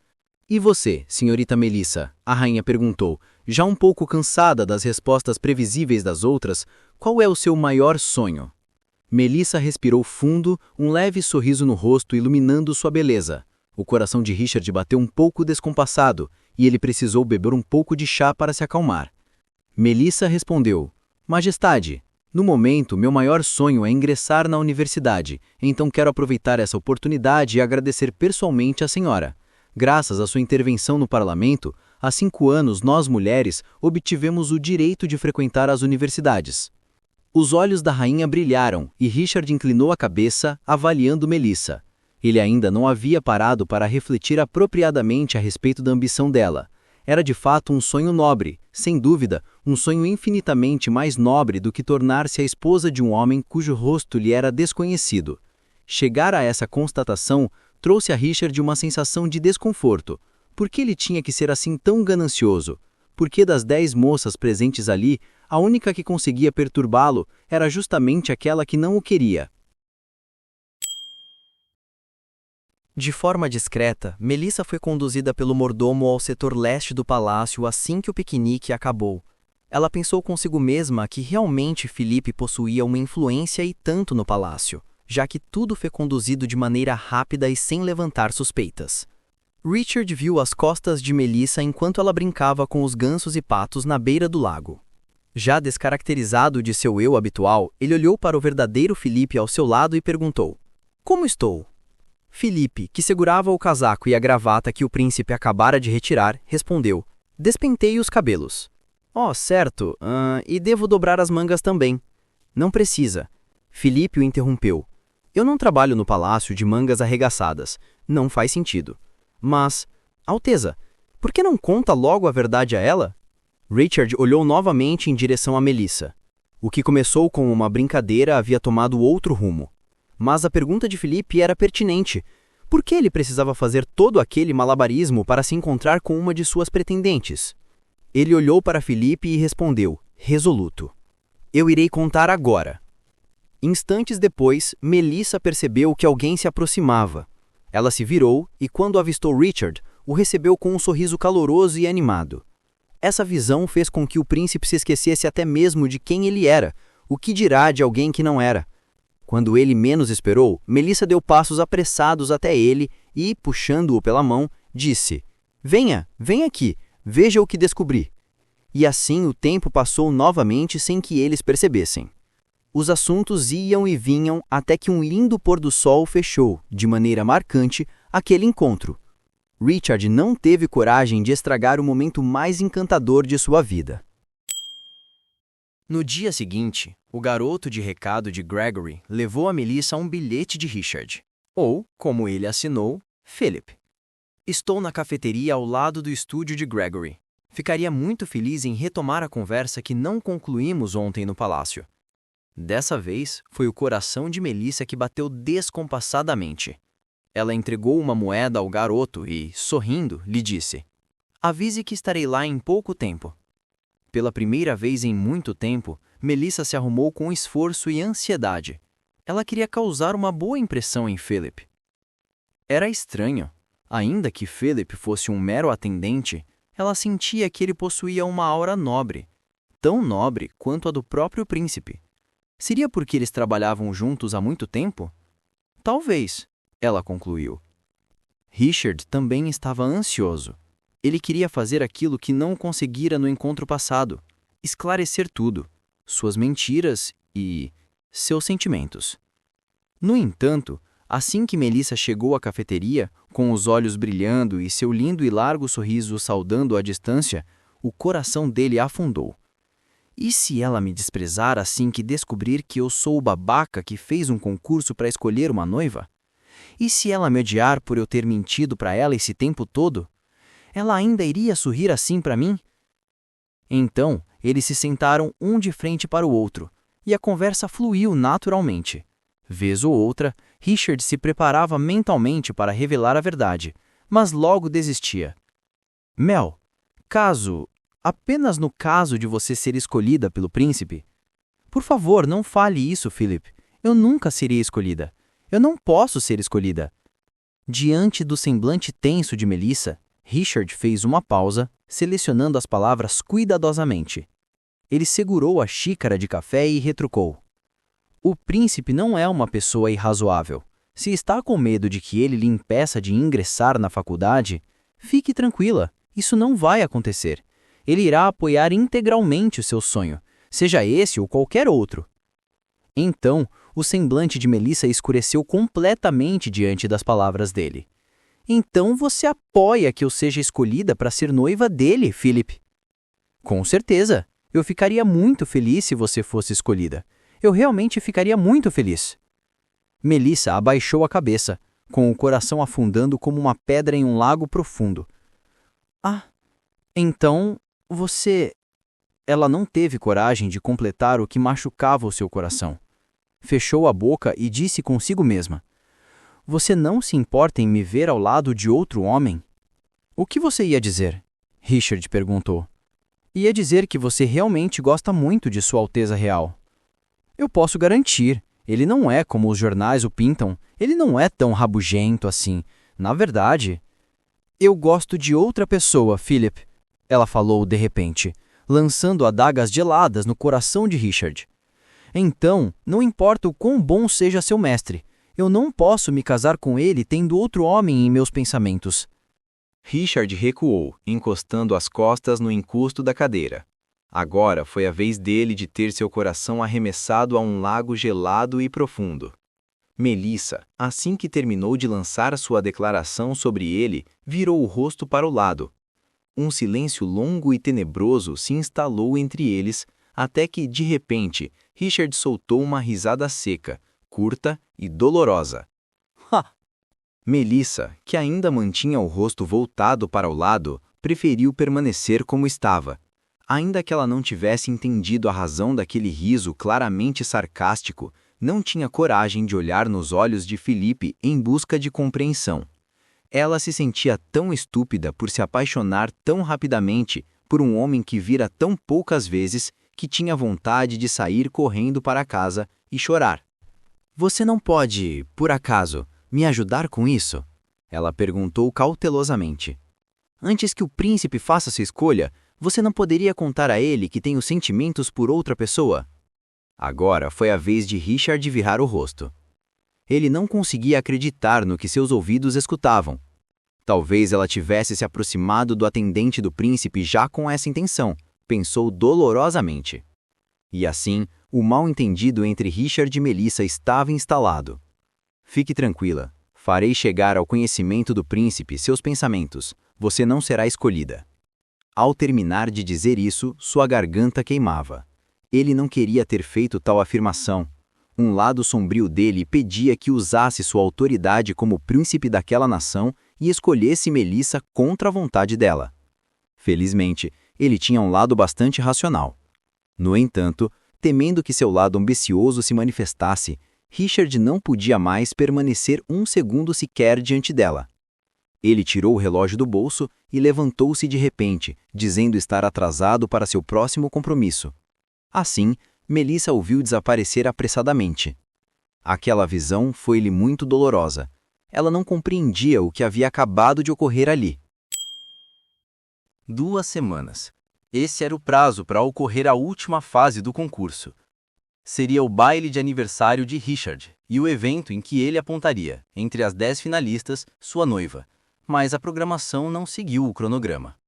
E você, senhorita Melissa? A rainha perguntou, já um pouco cansada das respostas previsíveis das outras, qual é o seu maior sonho? Melissa respirou fundo, um leve sorriso no rosto iluminando sua beleza. O coração de Richard bateu um pouco descompassado, e ele precisou beber um pouco de chá para se acalmar. Melissa respondeu, Majestade, no momento meu maior sonho é ingressar na universidade, então quero aproveitar essa oportunidade e agradecer pessoalmente à senhora. Graças à sua intervenção no parlamento, há 5 anos nós mulheres obtivemos o direito de frequentar as universidades. Os olhos da rainha brilharam e Richard inclinou a cabeça, avaliando Melissa. Ele ainda não havia parado para refletir apropriadamente a respeito da ambição dela. Era de fato um sonho nobre, sem dúvida, um sonho infinitamente mais nobre do que tornar-se a esposa de um homem cujo rosto lhe era desconhecido. Chegar a essa constatação trouxe a Richard uma sensação de desconforto. Por que ele tinha que ser assim tão ganancioso? Porque das 10 moças presentes ali, a única que conseguia perturbá-lo era justamente aquela que não o queria. De forma discreta, Melissa foi conduzida pelo mordomo ao setor leste do palácio assim que o piquenique acabou. Ela pensou consigo mesma que realmente Philippe possuía uma influência e tanto no palácio, já que tudo foi conduzido de maneira rápida e sem levantar suspeitas. Richard viu as costas de Melissa enquanto ela brincava com os gansos e patos na beira do lago. Já descaracterizado de seu eu habitual, ele olhou para o verdadeiro Philippe ao seu lado e perguntou, Como estou? Philippe, que segurava o casaco e a gravata que o príncipe acabara de retirar, respondeu, Despenteie os cabelos. Oh, certo, e devo dobrar as mangas também. Não precisa. Philippe o interrompeu. Eu não trabalho no palácio de mangas arregaçadas. Não faz sentido. Mas, Alteza, por que não conta logo a verdade a ela? Richard olhou novamente em direção a Melissa. O que começou com uma brincadeira havia tomado outro rumo. Mas a pergunta de Philippe era pertinente. Por que ele precisava fazer todo aquele malabarismo para se encontrar com uma de suas pretendentes? Ele olhou para Philippe e respondeu, resoluto. Eu irei contar agora. Instantes depois, Melissa percebeu que alguém se aproximava. Ela se virou e, quando avistou Richard, o recebeu com um sorriso caloroso e animado. Essa visão fez com que o príncipe se esquecesse até mesmo de quem ele era, o que dirá de alguém que não era. Quando ele menos esperou, Melissa deu passos apressados até ele e, puxando-o pela mão, disse, Venha, venha aqui, veja o que descobri. E assim o tempo passou novamente sem que eles percebessem. Os assuntos iam e vinham até que um lindo pôr do sol fechou, de maneira marcante, aquele encontro. Richard não teve coragem de estragar o momento mais encantador de sua vida. No dia seguinte, o garoto de recado de Gregory levou a Melissa um bilhete de Richard, ou, como ele assinou, Philip. Estou na cafeteria ao lado do estúdio de Gregory. Ficaria muito feliz em retomar a conversa que não concluímos ontem no palácio. Dessa vez, foi o coração de Melissa que bateu descompassadamente. Ela entregou uma moeda ao garoto e, sorrindo, lhe disse: "Avise que estarei lá em pouco tempo." Pela primeira vez em muito tempo, Melissa se arrumou com esforço e ansiedade. Ela queria causar uma boa impressão em Philip. Era estranho. Ainda que Philip fosse um mero atendente, ela sentia que ele possuía uma aura nobre, tão nobre quanto a do próprio príncipe. Seria porque eles trabalhavam juntos há muito tempo? Talvez, ela concluiu. Richard também estava ansioso. Ele queria fazer aquilo que não conseguira no encontro passado, esclarecer tudo, suas mentiras e seus sentimentos. No entanto, assim que Melissa chegou à cafeteria, com os olhos brilhando e seu lindo e largo sorriso saudando à distância, o coração dele afundou. E se ela me desprezar assim que descobrir que eu sou o babaca que fez um concurso para escolher uma noiva? E se ela me odiar por eu ter mentido para ela esse tempo todo? Ela ainda iria sorrir assim para mim? Então, eles se sentaram um de frente para o outro, e a conversa fluiu naturalmente. Vez ou outra, Richard se preparava mentalmente para revelar a verdade, mas logo desistia. Mel, apenas no caso de você ser escolhida pelo príncipe? Por favor, não fale isso, Philip. Eu nunca seria escolhida. Eu não posso ser escolhida. Diante do semblante tenso de Melissa, Richard fez uma pausa, selecionando as palavras cuidadosamente. Ele segurou a xícara de café e retrucou: "O príncipe não é uma pessoa irrazoável. Se está com medo de que ele lhe impeça de ingressar na faculdade, fique tranquila, isso não vai acontecer. Ele irá apoiar integralmente o seu sonho, seja esse ou qualquer outro." Então, o semblante de Melissa escureceu completamente diante das palavras dele. "Então você apoia que eu seja escolhida para ser noiva dele, Philip?" "Com certeza. Eu ficaria muito feliz se você fosse escolhida. Eu realmente ficaria muito feliz." Melissa abaixou a cabeça, com o coração afundando como uma pedra em um lago profundo. "Ah, então você..." Ela não teve coragem de completar o que machucava o seu coração. Fechou a boca e disse consigo mesma: "Você não se importa em me ver ao lado de outro homem?" "O que você ia dizer?" Richard perguntou. "Ia dizer que você realmente gosta muito de Sua Alteza Real." "Eu posso garantir, ele não é como os jornais o pintam, ele não é tão rabugento assim. Na verdade..." "Eu gosto de outra pessoa, Philip," ela falou de repente, lançando adagas geladas no coração de Richard. "Então, não importa o quão bom seja seu mestre, eu não posso me casar com ele tendo outro homem em meus pensamentos." Richard recuou, encostando as costas no encosto da cadeira. Agora foi a vez dele de ter seu coração arremessado a um lago gelado e profundo. Melissa, assim que terminou de lançar sua declaração sobre ele, virou o rosto para o lado. Um silêncio longo e tenebroso se instalou entre eles, até que, de repente, Richard soltou uma risada seca, curta e dolorosa. "Ha!" Melissa, que ainda mantinha o rosto voltado para o lado, preferiu permanecer como estava. Ainda que ela não tivesse entendido a razão daquele riso claramente sarcástico, não tinha coragem de olhar nos olhos de Felipe em busca de compreensão. Ela se sentia tão estúpida por se apaixonar tão rapidamente por um homem que vira tão poucas vezes que tinha vontade de sair correndo para casa e chorar. "Você não pode, por acaso, me ajudar com isso?" ela perguntou cautelosamente. "Antes que o príncipe faça sua escolha, você não poderia contar a ele que tenho sentimentos por outra pessoa?" Agora foi a vez de Richard virar o rosto. Ele não conseguia acreditar no que seus ouvidos escutavam. Talvez ela tivesse se aproximado do atendente do príncipe já com essa intenção, pensou dolorosamente. E assim, O mal-entendido entre Richard e Melissa estava instalado. Fique tranquila, farei chegar ao conhecimento do príncipe seus pensamentos. Você não será escolhida. Ao terminar de dizer isso, sua garganta queimava. Ele não queria ter feito tal afirmação. Um lado sombrio dele pedia que usasse sua autoridade como príncipe daquela nação e escolhesse Melissa contra a vontade dela. Felizmente, ele tinha um lado bastante racional. No entanto, temendo que seu lado ambicioso se manifestasse, Richard não podia mais permanecer um segundo sequer diante dela. Ele tirou o relógio do bolso e levantou-se de repente, dizendo estar atrasado para seu próximo compromisso. Assim, Melissa o viu desaparecer apressadamente. Aquela visão foi-lhe muito dolorosa. Ela não compreendia o que havia acabado de ocorrer ali. 2 semanas. Esse era o prazo para ocorrer a última fase do concurso. Seria o baile de aniversário de Richard e o evento em que ele apontaria, entre as 10 finalistas, sua noiva. Mas a programação não seguiu o cronograma.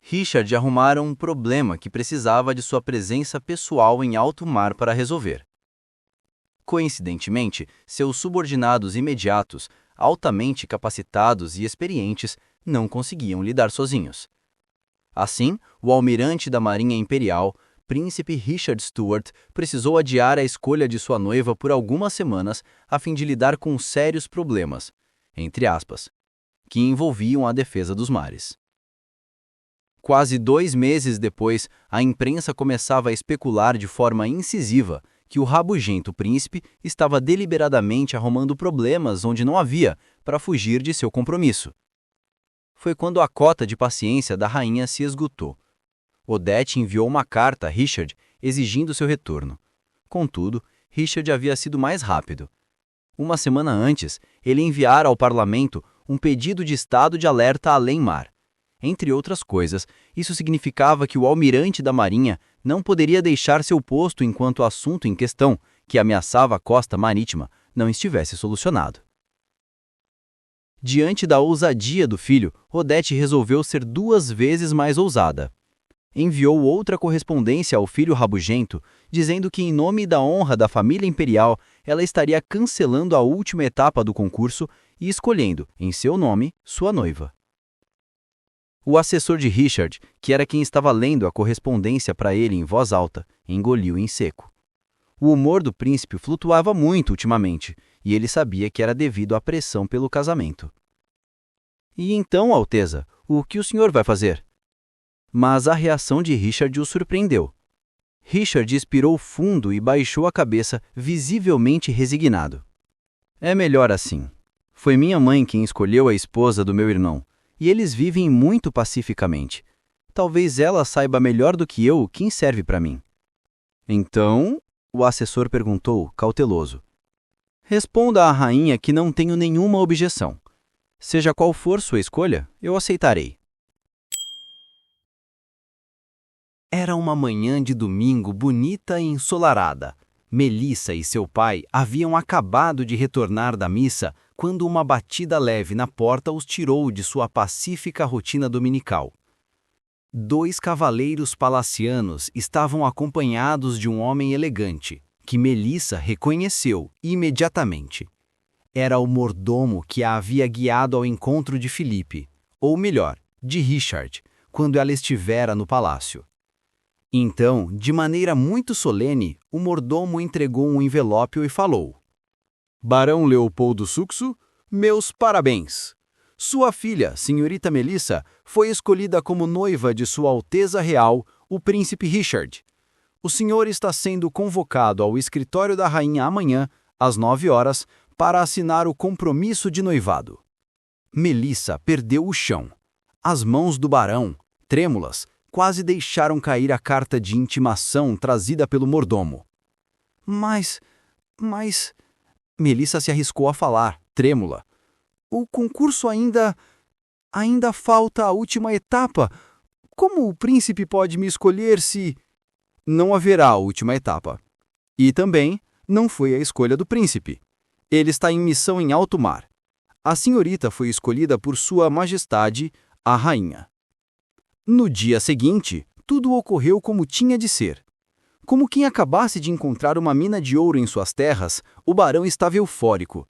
Richard arrumara um problema que precisava de sua presença pessoal em alto mar para resolver. Coincidentemente, seus subordinados imediatos, altamente capacitados e experientes, não conseguiam lidar sozinhos. Assim, o almirante da Marinha Imperial, Príncipe Richard Stuart, precisou adiar a escolha de sua noiva por algumas semanas a fim de lidar com sérios problemas, entre aspas, que envolviam a defesa dos mares. Quase 2 meses depois, a imprensa começava a especular de forma incisiva que o rabugento príncipe estava deliberadamente arrumando problemas onde não havia para fugir de seu compromisso. Foi quando a cota de paciência da rainha se esgotou. Odette enviou uma carta a Richard exigindo seu retorno. Contudo, Richard havia sido mais rápido. Uma semana antes, ele enviara ao parlamento um pedido de estado de alerta além-mar. Entre outras coisas, isso significava que o almirante da Marinha não poderia deixar seu posto enquanto o assunto em questão, que ameaçava a costa marítima, não estivesse solucionado. Diante da ousadia do filho, Odette resolveu ser 2 vezes mais ousada. Enviou outra correspondência ao filho rabugento, dizendo que, em nome da honra da família imperial, ela estaria cancelando a última etapa do concurso e escolhendo, em seu nome, sua noiva. O assessor de Richard, que era quem estava lendo a correspondência para ele em voz alta, engoliu em seco. O humor do príncipe flutuava muito ultimamente, e ele sabia que era devido à pressão pelo casamento. E então, Alteza, o que o senhor vai fazer? Mas a reação de Richard o surpreendeu. Richard expirou fundo e baixou a cabeça, visivelmente resignado. É melhor assim. Foi minha mãe quem escolheu a esposa do meu irmão, e eles vivem muito pacificamente. Talvez ela saiba melhor do que eu quem serve para mim. Então, o assessor perguntou, cauteloso. Responda à rainha que não tenho nenhuma objeção. Seja qual for sua escolha, eu aceitarei. Era uma manhã de domingo bonita e ensolarada. Melissa e seu pai haviam acabado de retornar da missa quando uma batida leve na porta os tirou de sua pacífica rotina dominical. 2 cavaleiros palacianos estavam acompanhados de um homem elegante, que Melissa reconheceu imediatamente. Era o mordomo que a havia guiado ao encontro de Felipe, ou melhor, de Richard, quando ela estivera no palácio. Então, de maneira muito solene, o mordomo entregou um envelope e falou: Barão Leopoldo Suxo, meus parabéns! Sua filha, senhorita Melissa, foi escolhida como noiva de Sua Alteza Real, o príncipe Richard. O senhor está sendo convocado ao escritório da rainha amanhã, às 9 horas, para assinar o compromisso de noivado. Melissa perdeu o chão. As mãos do barão, trêmulas, quase deixaram cair a carta de intimação trazida pelo mordomo. Mas... Melissa se arriscou a falar, trêmula. O concurso ainda falta a última etapa. Como o príncipe pode me escolher se... Não haverá a última etapa. E também não foi a escolha do príncipe. Ele está em missão em alto mar. A senhorita foi escolhida por Sua Majestade, a rainha. No dia seguinte, tudo ocorreu como tinha de ser. Como quem acabasse de encontrar uma mina de ouro em suas terras, o barão estava eufórico.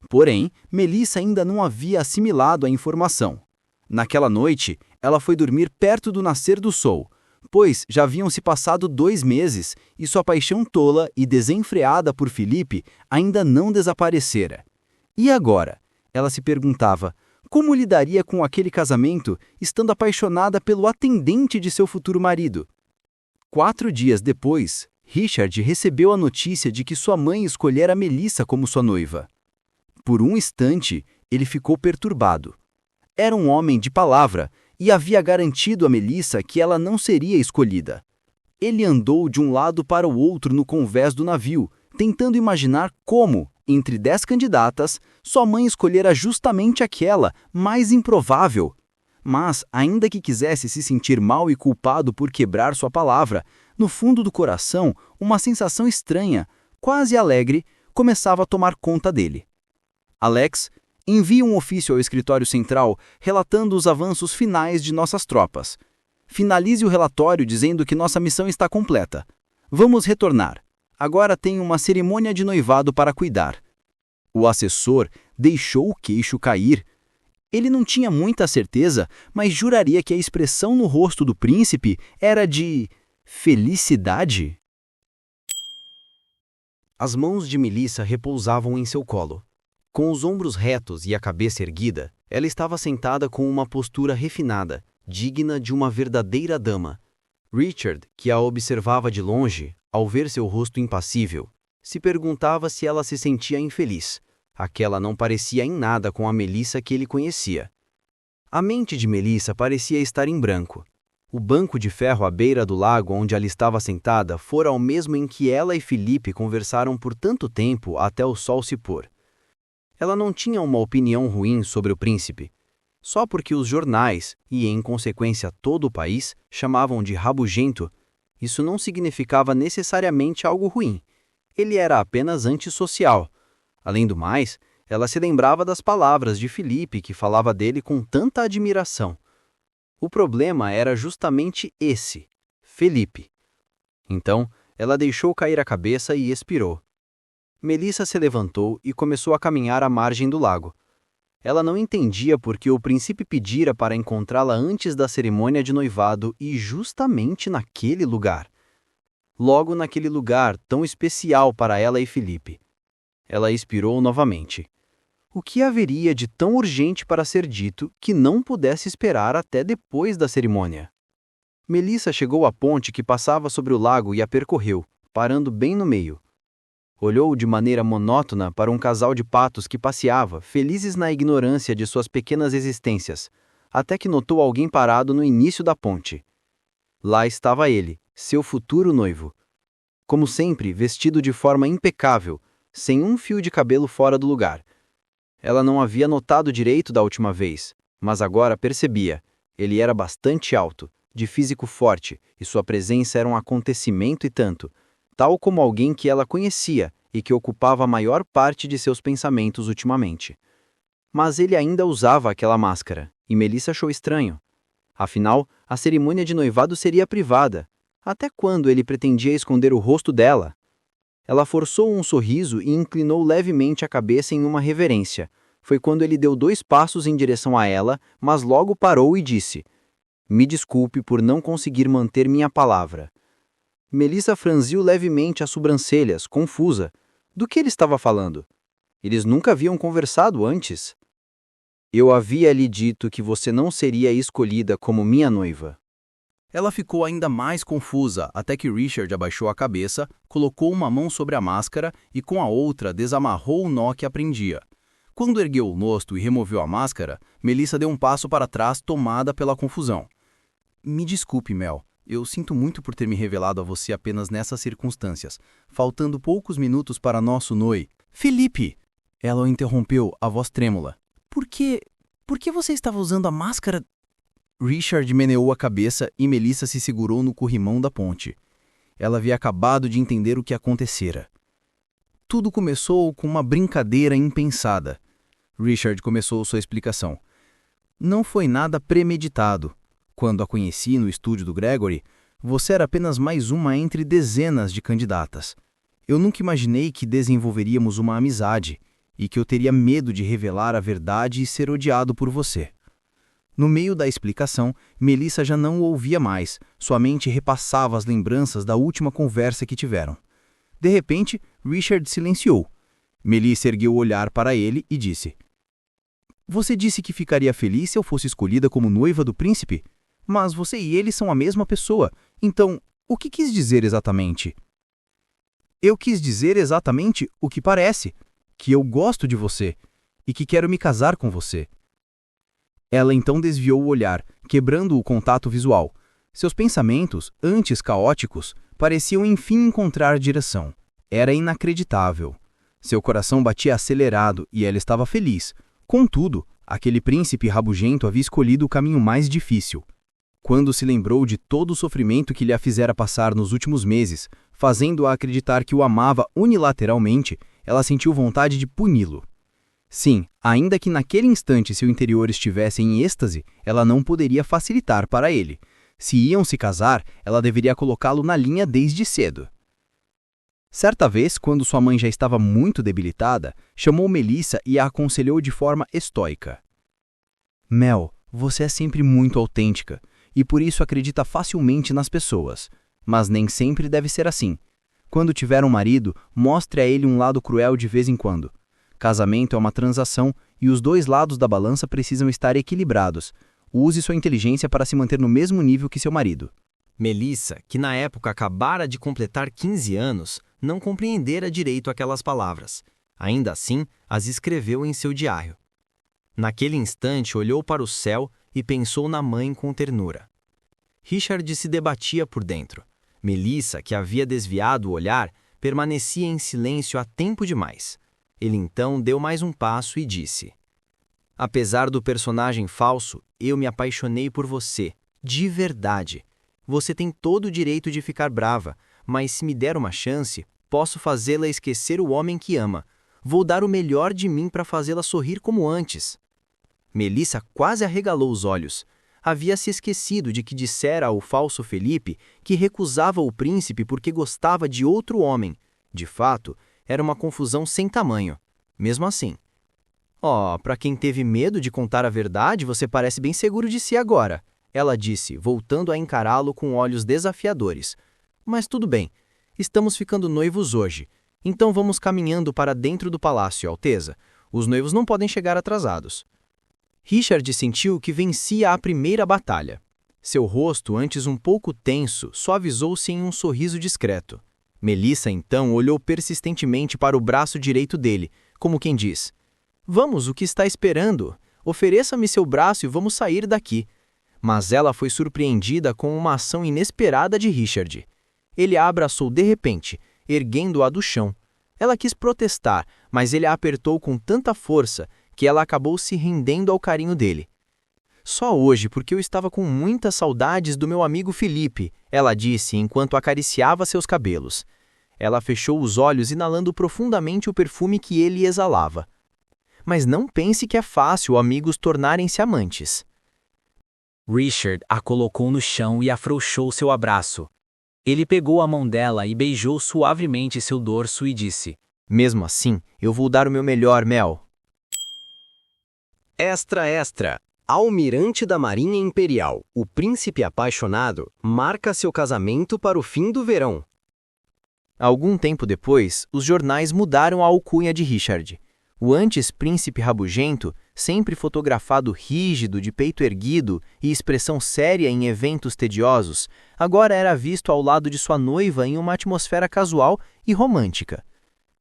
Porém, Melissa ainda não havia assimilado a informação. Naquela noite, ela foi dormir perto do nascer do sol, pois já haviam se passado 2 meses e sua paixão tola e desenfreada por Felipe ainda não desaparecera. E agora? Ela se perguntava, como lidaria com aquele casamento estando apaixonada pelo atendente de seu futuro marido? 4 dias depois, Richard recebeu a notícia de que sua mãe escolhera Melissa como sua noiva. Por um instante, ele ficou perturbado. Era um homem de palavra e havia garantido a Melissa que ela não seria escolhida. Ele andou de um lado para o outro no convés do navio, tentando imaginar como, entre 10 candidatas, sua mãe escolhera justamente aquela, mais improvável. Mas, ainda que quisesse se sentir mal e culpado por quebrar sua palavra, no fundo do coração, uma sensação estranha, quase alegre, começava a tomar conta dele. Alex, envie um ofício ao escritório central relatando os avanços finais de nossas tropas. Finalize o relatório dizendo que nossa missão está completa. Vamos retornar. Agora tem uma cerimônia de noivado para cuidar. O assessor deixou o queixo cair. Ele não tinha muita certeza, mas juraria que a expressão no rosto do príncipe era de felicidade. As mãos de Melissa repousavam em seu colo. Com os ombros retos e a cabeça erguida, ela estava sentada com uma postura refinada, digna de uma verdadeira dama. Richard, que a observava de longe, ao ver seu rosto impassível, se perguntava se ela se sentia infeliz. Aquela não parecia em nada com a Melissa que ele conhecia. A mente de Melissa parecia estar em branco. O banco de ferro à beira do lago onde ela estava sentada fora o mesmo em que ela e Felipe conversaram por tanto tempo até o sol se pôr. Ela não tinha uma opinião ruim sobre o príncipe. Só porque os jornais, e em consequência todo o país, chamavam de rabugento, isso não significava necessariamente algo ruim. Ele era apenas antissocial. Além do mais, ela se lembrava das palavras de Felipe que falava dele com tanta admiração. O problema era justamente esse, Felipe. Então, ela deixou cair a cabeça e expirou. Melissa se levantou e começou a caminhar à margem do lago. Ela não entendia por que o príncipe pedira para encontrá-la antes da cerimônia de noivado e justamente naquele lugar. Logo naquele lugar tão especial para ela e Felipe. Ela expirou novamente. O que haveria de tão urgente para ser dito que não pudesse esperar até depois da cerimônia? Melissa chegou à ponte que passava sobre o lago e a percorreu, parando bem no meio. Olhou de maneira monótona para um casal de patos que passeava, felizes na ignorância de suas pequenas existências, até que notou alguém parado no início da ponte. Lá estava ele, seu futuro noivo. Como sempre, vestido de forma impecável, sem um fio de cabelo fora do lugar. Ela não havia notado direito da última vez, mas agora percebia. Ele era bastante alto, de físico forte, e sua presença era um acontecimento e tanto, tal como alguém que ela conhecia e que ocupava a maior parte de seus pensamentos ultimamente. Mas ele ainda usava aquela máscara, e Melissa achou estranho. Afinal, a cerimônia de noivado seria privada. Até quando ele pretendia esconder o rosto dela? Ela forçou um sorriso e inclinou levemente a cabeça em uma reverência. Foi quando ele deu 2 passos em direção a ela, mas logo parou e disse: "Me desculpe por não conseguir manter minha palavra." Melissa franziu levemente as sobrancelhas, confusa. Do que ele estava falando? Eles nunca haviam conversado antes. "Eu havia lhe dito que você não seria escolhida como minha noiva." Ela ficou ainda mais confusa até que Richard abaixou a cabeça, colocou uma mão sobre a máscara e com a outra desamarrou o nó que a prendia. Quando ergueu o rosto e removeu a máscara, Melissa deu um passo para trás, tomada pela confusão. "Me desculpe, Mel. Eu sinto muito por ter me revelado a você apenas nessas circunstâncias, faltando poucos minutos para nosso noi." "Felipe!" Ela o interrompeu, a voz trêmula. Por que você estava usando a máscara?" Richard meneou a cabeça e Melissa se segurou no corrimão da ponte. Ela havia acabado de entender o que acontecera. Tudo começou com uma brincadeira impensada. Richard começou sua explicação. "Não foi nada premeditado. Quando a conheci no estúdio do Gregory, Você era apenas mais uma entre dezenas de candidatas. Eu nunca imaginei que desenvolveríamos uma amizade e que eu teria medo de revelar a verdade e ser odiado por você. No meio da explicação, Melissa já não o ouvia mais, sua mente repassava as lembranças da última conversa que tiveram. De repente, Richard silenciou. Melissa ergueu o olhar para ele e disse: Você disse que ficaria feliz se eu fosse escolhida como noiva do príncipe? Mas você e ele são a mesma pessoa, então o que quis dizer exatamente? Eu quis dizer exatamente o que parece, que eu gosto de você e que quero me casar com você. Ela então desviou o olhar, quebrando o contato visual. Seus pensamentos, antes caóticos, pareciam enfim encontrar direção. Era inacreditável. Seu coração batia acelerado e ela estava feliz. Contudo, aquele príncipe rabugento havia escolhido o caminho mais difícil. Quando se lembrou de todo o sofrimento que lhe a fizera passar nos últimos meses, fazendo-a acreditar que o amava unilateralmente, ela sentiu vontade de puni-lo. Sim, ainda que naquele instante seu interior estivesse em êxtase, ela não poderia facilitar para ele. Se iam se casar, ela deveria colocá-lo na linha desde cedo. Certa vez, quando sua mãe já estava muito debilitada, chamou Melissa e a aconselhou de forma estoica. Mel, você é sempre muito autêntica, e por isso acredita facilmente nas pessoas. Mas nem sempre deve ser assim. Quando tiver um marido, mostre a ele um lado cruel de vez em quando. Casamento é uma transação e os dois lados da balança precisam estar equilibrados. Use sua inteligência para se manter no mesmo nível que seu marido. Melissa, que na época acabara de completar 15 anos, não compreendera direito aquelas palavras. Ainda assim, as escreveu em seu diário. Naquele instante, olhou para o céu e pensou na mãe com ternura. Richard se debatia por dentro. Melissa, que havia desviado o olhar, permanecia em silêncio há tempo demais. Ele então deu mais um passo e disse: Apesar do personagem falso, eu me apaixonei por você, de verdade. Você tem todo o direito de ficar brava, mas se me der uma chance, posso fazê-la esquecer o homem que ama. Vou dar o melhor de mim para fazê-la sorrir como antes. Melissa quase arregalou os olhos. Havia se esquecido de que dissera ao falso Felipe que recusava o príncipe porque gostava de outro homem. De fato, era uma confusão sem tamanho. Mesmo assim. Para quem teve medo de contar a verdade, você parece bem seguro de si agora, ela disse, voltando a encará-lo com olhos desafiadores. Mas tudo bem, estamos ficando noivos hoje. Então vamos caminhando para dentro do palácio, Alteza. Os noivos não podem chegar atrasados. Richard sentiu que vencia a primeira batalha. Seu rosto, antes um pouco tenso, suavizou-se em um sorriso discreto. Melissa, então, olhou persistentemente para o braço direito dele, como quem diz: Vamos, o que está esperando? Ofereça-me seu braço e vamos sair daqui. Mas ela foi surpreendida com uma ação inesperada de Richard. Ele a abraçou de repente, erguendo-a do chão. Ela quis protestar, mas ele a apertou com tanta força que ela acabou se rendendo ao carinho dele. Só hoje, porque eu estava com muitas saudades do meu amigo Felipe, ela disse enquanto acariciava seus cabelos. Ela fechou os olhos inalando profundamente o perfume que ele exalava. Mas não pense que é fácil amigos tornarem-se amantes. Richard a colocou no chão e afrouxou seu abraço. Ele pegou a mão dela e beijou suavemente seu dorso e disse: Mesmo assim, eu vou dar o meu melhor, Mel. Extra, extra. Almirante da Marinha Imperial, o príncipe apaixonado, marca seu casamento para o fim do verão. Algum tempo depois, os jornais mudaram a alcunha de Richard. O antes príncipe rabugento, sempre fotografado rígido, de peito erguido e expressão séria em eventos tediosos, agora era visto ao lado de sua noiva em uma atmosfera casual e romântica.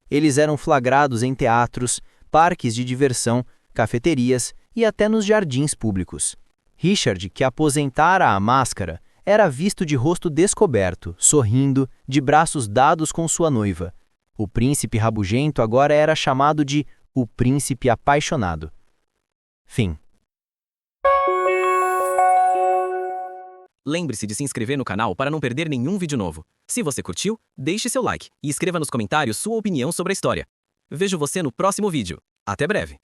Eles eram flagrados em teatros, parques de diversão, cafeterias e até nos jardins públicos. Richard, que aposentara a máscara, era visto de rosto descoberto, sorrindo, de braços dados com sua noiva. O príncipe rabugento agora era chamado de o príncipe apaixonado. Fim. Lembre-se de se inscrever no canal para não perder nenhum vídeo novo. Se você curtiu, deixe seu like e escreva nos comentários sua opinião sobre a história. Vejo você no próximo vídeo. Até breve!